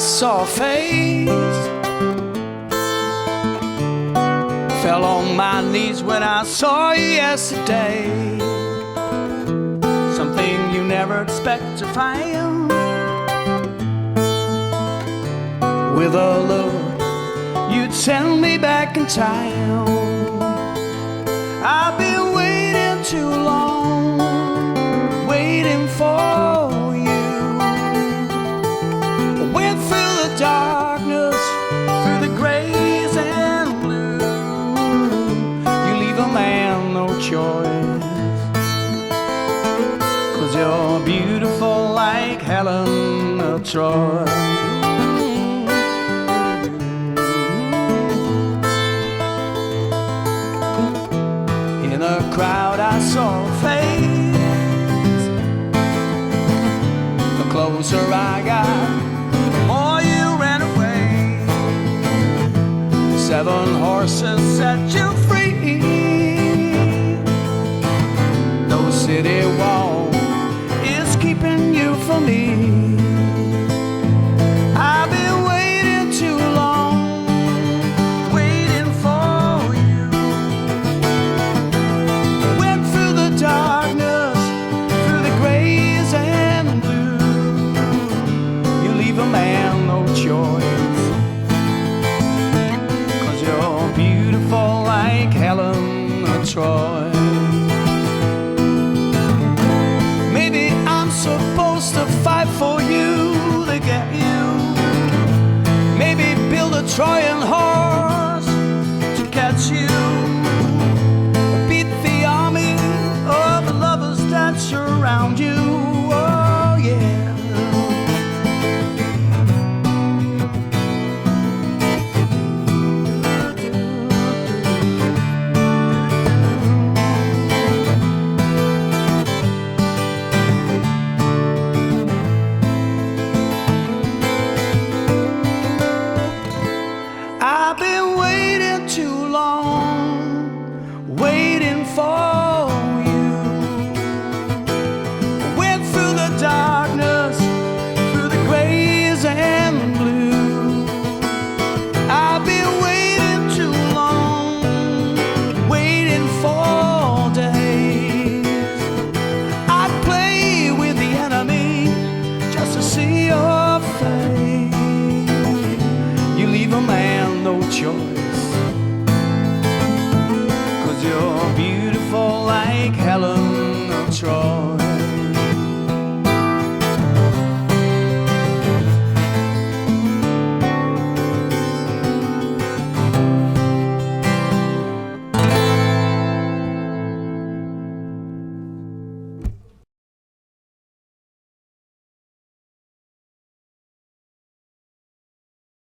saw a face. Fell on my knees when I saw you yesterday. Something you never expect to find. With a look, you'd send me back in time. I've been waiting too long, waiting for you. I went through the darkness, through the grays and blue. You leave a man no choice, 'cause you're beautiful like Helen of Troy. In a crowd I saw a face. The closer I got, the more you ran away. 7 horses set you free. No city wall is keeping you from me. I've been waiting too long, waiting for you. Went through the darkness, through the grays and blue. You leave a man no choice, 'cause you're beautiful like Helen of Troy. Maybe I'm supposed to fight for you to get you. Maybe build a Trojan horse to catch you. Beat the army of the lovers that surround you. Oh yeah. I've been waiting too long, waiting for you. Went through the darkness, through the grays and blue. I've been waiting too long, waiting for days. I'd play with the enemy just to see your face. You leave a man no choice, 'cause you're beautiful like Helen of Troy.